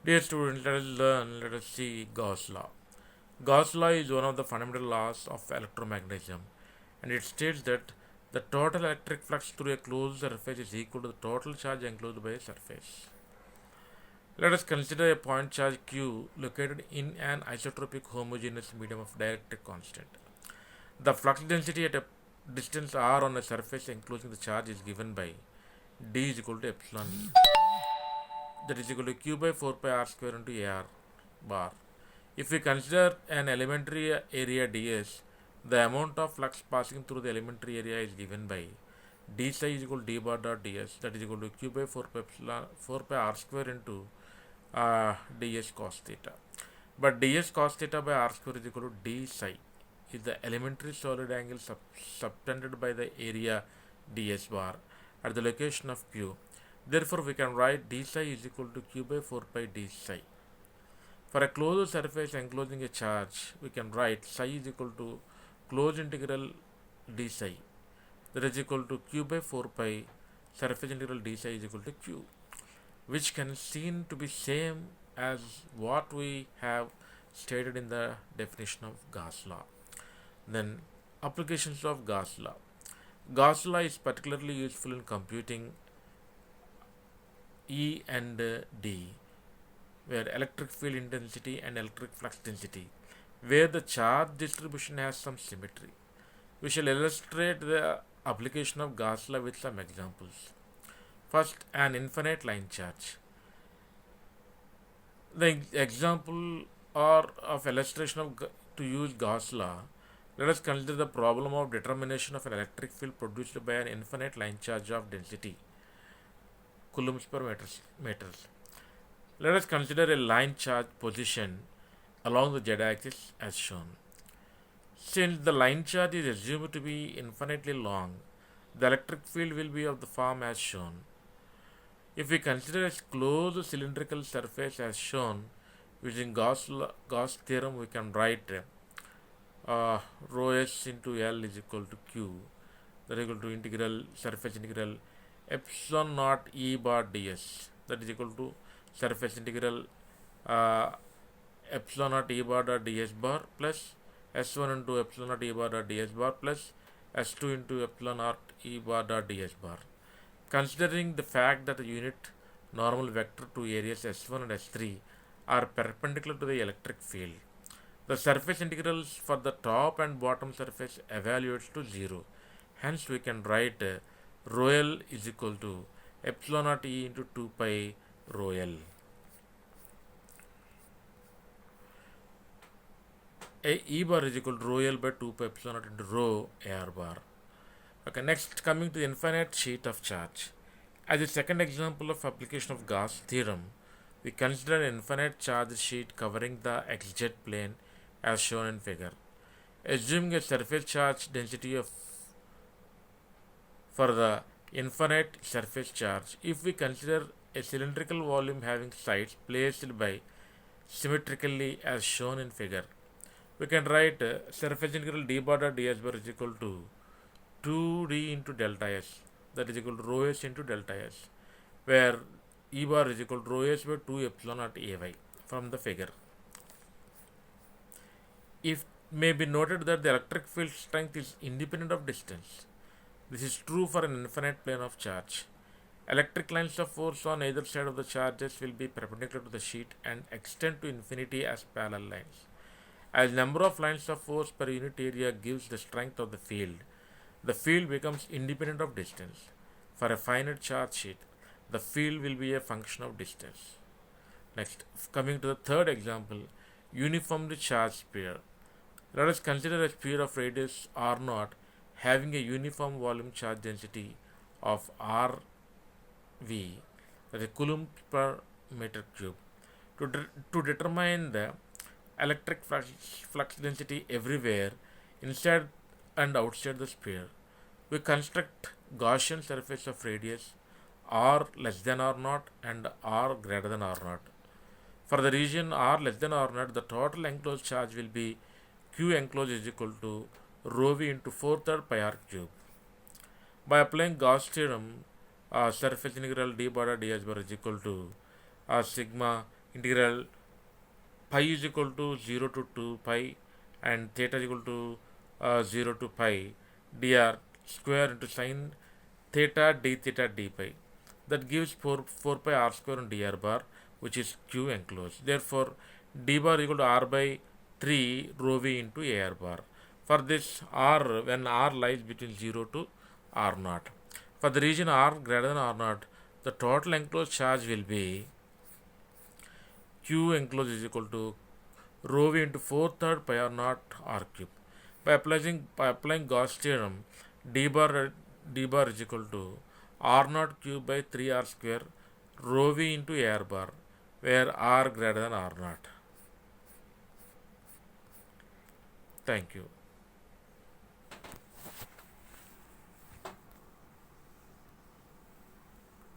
Dear students, let us see Gauss law. Gauss law is one of the fundamental laws of electromagnetism, and it states that the total electric flux through a closed surface is equal to the total charge enclosed by a surface. Let us consider a point charge Q located in an isotropic homogeneous medium of dielectric constant. The flux density at a distance r on a surface enclosing the charge is given by d is equal to epsilon e, that is equal to q by 4 pi r square into ar bar. If we consider an elementary area ds, the amount of flux passing through the elementary area is given by d psi is equal to d bar dot ds, that is equal to q by 4 pi, epsilon, 4 pi r square into ds cos theta. But ds cos theta by r square is equal to d psi is the elementary solid angle subtended by the area ds bar at the location of q. Therefore, we can write d psi is equal to q by 4 pi d psi. For a closed surface enclosing a charge, we can write psi is equal to closed integral d psi, that is equal to q by 4 pi surface integral d psi is equal to q, which can seen to be same as what we have stated in the definition of Gauss law. Then applications of Gauss law. Gauss law is particularly useful in computing E and D, where electric field intensity and electric flux density, where the charge distribution has some symmetry. We shall illustrate the application of Gauss law with some examples. First, an infinite line charge. The example or of illustration of to use Gauss law, let us consider the problem of determination of an electric field produced by an infinite line charge of density coulombs per meters. Let us consider a line charge position along the z-axis as shown. Since the line charge is assumed to be infinitely long, the electric field will be of the form as shown. If we consider a closed cylindrical surface as shown, using Gauss theorem, we can write rho s into L is equal to Q, that is equal to integral surface integral epsilon naught E bar ds, that is equal to surface integral epsilon naught E bar dot ds bar plus S1 into epsilon naught E bar dot ds bar plus S2 into epsilon naught E bar dot ds bar. Considering the fact that the unit normal vector to areas S1 and S3 are perpendicular to the electric field, the surface integrals for the top and bottom surface evaluates to 0. Hence, we can write rho L is equal to epsilon naught E into 2 pi rho L. E bar is equal to rho L by 2 pi epsilon naught into rho AR bar. Okay, next coming to the infinite sheet of charge. As a second example of application of Gauss theorem, we consider an infinite charge sheet covering the xz plane as shown in figure. Assuming a surface charge density of for the infinite surface charge, if we consider a cylindrical volume having sides placed by symmetrically as shown in figure, we can write surface integral d bar dot ds bar is equal to 2d into delta s, that is equal to rho s into delta s, where E bar is equal to rho s by 2 epsilon naught ay from the figure. It may be noted that the electric field strength is independent of distance. This is true for an infinite plane of charge. Electric lines of force on either side of the charges will be perpendicular to the sheet and extend to infinity as parallel lines. As number of lines of force per unit area gives the strength of the field becomes independent of distance. For a finite charge sheet, the field will be a function of distance. Next, coming to the third example, uniformly charged sphere. Let us consider a sphere of radius r0 having a uniform volume charge density of RV, that is coulomb per meter cube. To determine the electric flux density everywhere inside and outside the sphere, we construct Gaussian surface of radius r less than r0 and r greater than r0. For the region r less than r0, the total enclosed charge will be q enclosed is equal to rho v into 4/3 pi r cube. By applying Gauss theorem, surface integral d bar dot ds bar is equal to sigma integral pi is equal to 0 to 2 pi and theta is equal to 0 to pi dr square into sin theta d theta d pi. That gives 4 pi r square on dr bar, which is q enclosed. Therefore, d bar is equal to r by 3 rho v into ar bar. For this r, when r lies between 0 to r naught. For the region r greater than r naught, the total enclosed charge will be q enclosed is equal to rho v into 4/3 pi r naught r cube. By applying Gauss theorem, d bar is equal to r naught cube by 3r square rho v into ar bar, where r greater than r naught. Thank you.